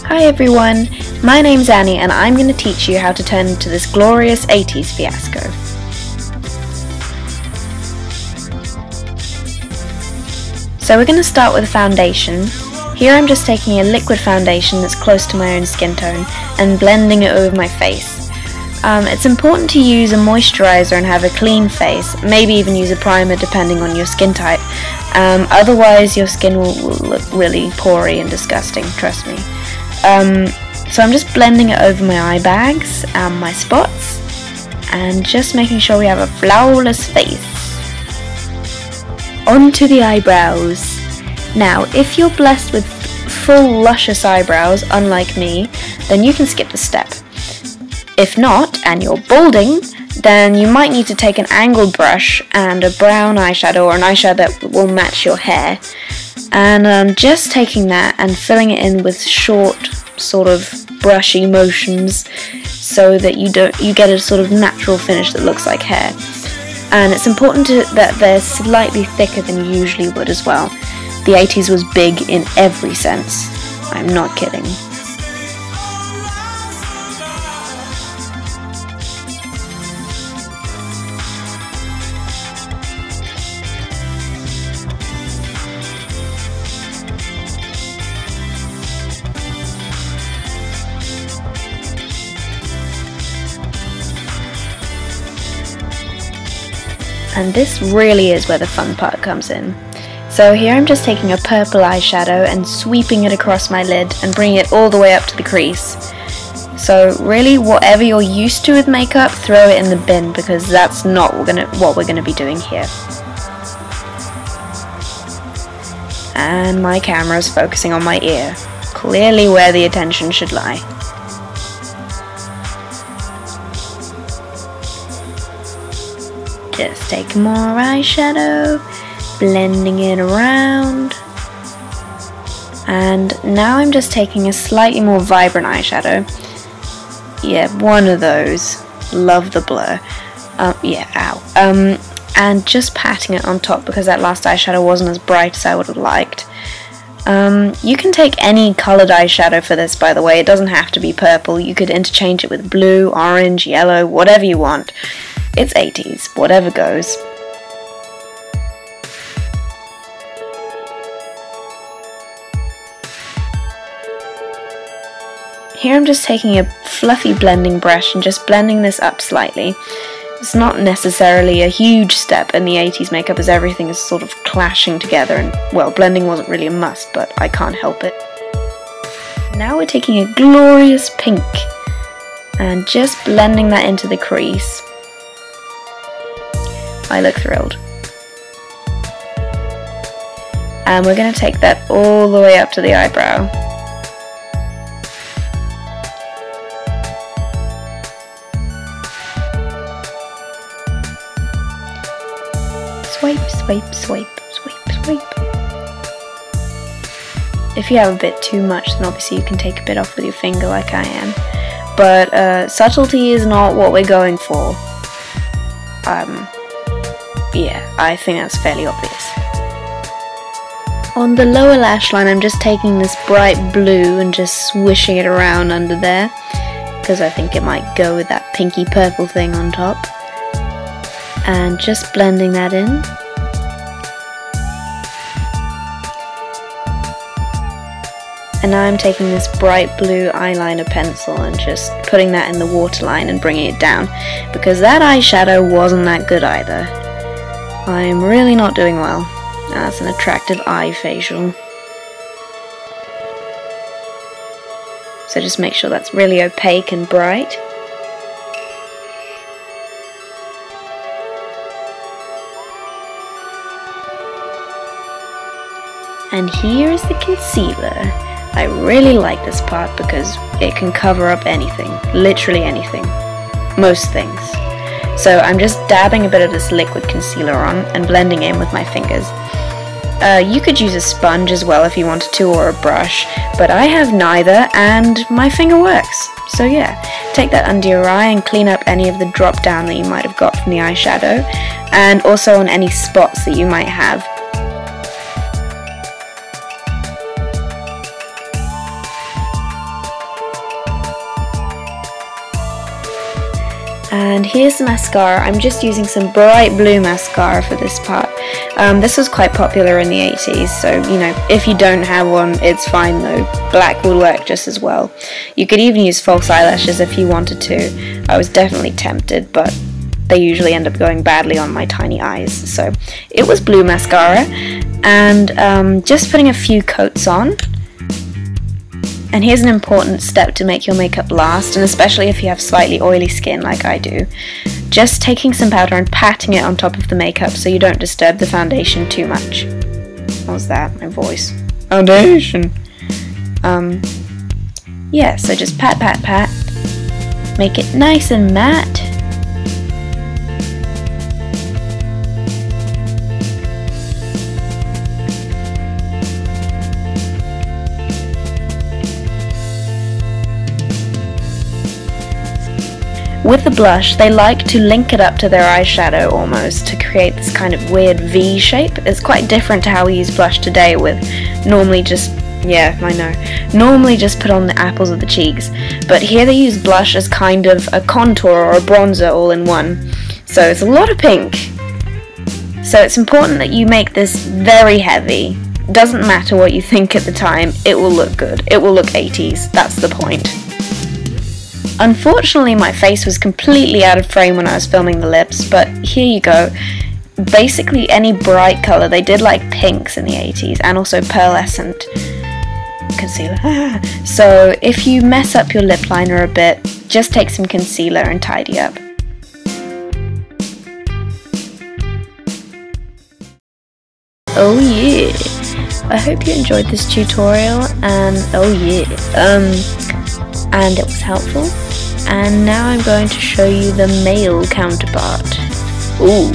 Hi everyone, my name's Annie and I'm going to teach you how to turn into this glorious 80s fiasco. So we're going to start with a foundation. Here I'm just taking a liquid foundation that's close to my own skin tone and blending it over my face. It's important to use a moisturizer and have a clean face, maybe even use a primer depending on your skin type. Otherwise your skin will look really pory and disgusting, trust me. So I'm just blending it over my eye bags and my spots and just making sure we have a flawless face. On to the eyebrows. Now if you're blessed with full luscious eyebrows, unlike me, then you can skip this step. If not, and you're balding, then you might need to take an angled brush and a brown eyeshadow or an eyeshadow that will match your hair. And just taking that and filling it in with short, sort of brushy motions so that you get a sort of natural finish that looks like hair. And it's important that they're slightly thicker than you usually would as well. The 80s was big in every sense. I'm not kidding. And this really is where the fun part comes in. So here I'm just taking a purple eyeshadow and sweeping it across my lid and bringing it all the way up to the crease. So really, whatever you're used to with makeup, throw it in the bin because that's not what we're gonna be doing here. And my camera's focusing on my ear, clearly where the attention should lie. Just take more eyeshadow, blending it around. And now I'm just taking a slightly more vibrant eyeshadow. Yeah, one of those. Love the blur. And just patting it on top because that last eyeshadow wasn't as bright as I would have liked. You can take any coloured eyeshadow for this, by the way. It doesn't have to be purple. You could interchange it with blue, orange, yellow, whatever you want. It's 80s, whatever goes. Here I'm just taking a fluffy blending brush and just blending this up slightly. It's not necessarily a huge step in the 80s makeup as everything is sort of clashing together and, well, blending wasn't really a must, but I can't help it. Now we're taking a glorious pink and just blending that into the crease. I look thrilled. And we're going to take that all the way up to the eyebrow. Swipe, swipe, swipe, swipe, swipe. If you have a bit too much, then obviously you can take a bit off with your finger like I am. But subtlety is not what we're going for. Yeah, I think that's fairly obvious. On the lower lash line, I'm just taking this bright blue and just swishing it around under there, because I think it might go with that pinky purple thing on top. And just blending that in. And now I'm taking this bright blue eyeliner pencil and just putting that in the waterline and bringing it down, because that eyeshadow wasn't that good either. I'm really not doing well. That's an attractive eye facial. So just make sure that's really opaque and bright. And here is the concealer. I really like this part because it can cover up anything, literally anything, most things. So I'm just dabbing a bit of this liquid concealer on and blending in with my fingers. You could use a sponge as well if you wanted to, or a brush, but I have neither and my finger works. So yeah, take that under your eye and clean up any of the drop down that you might have got from the eyeshadow, and also on any spots that you might have. here's the mascara. I'm just using some bright blue mascara for this part. This was quite popular in the 80s, so you know, if you don't have one, it's fine though. Black would work just as well. You could even use false eyelashes if you wanted to. I was definitely tempted, but they usually end up going badly on my tiny eyes. So it was blue mascara, and just putting a few coats on. And here's an important step to make your makeup last, and especially if you have slightly oily skin like I do. Just taking some powder and patting it on top of the makeup so you don't disturb the foundation too much. What was that? My voice. Foundation! Yeah, so just pat, pat, pat. Make it nice and matte. With the blush, they like to link it up to their eyeshadow almost to create this kind of weird V shape. It's quite different to how we use blush today with normally just, yeah, I know, normally just put on the apples of the cheeks. But here they use blush as kind of a contour or a bronzer all in one. So it's a lot of pink. So it's important that you make this very heavy. Doesn't matter what you think at the time, it will look good. It will look 80s, that's the point. Unfortunately, my face was completely out of frame when I was filming the lips, but here you go. Basically any bright colour. They did like pinks in the 80s, and also pearlescent concealer. So if you mess up your lip liner a bit, just take some concealer and tidy up. Oh yeah! I hope you enjoyed this tutorial, and oh yeah, and it was helpful. And now I'm going to show you the male counterpart. Ooh.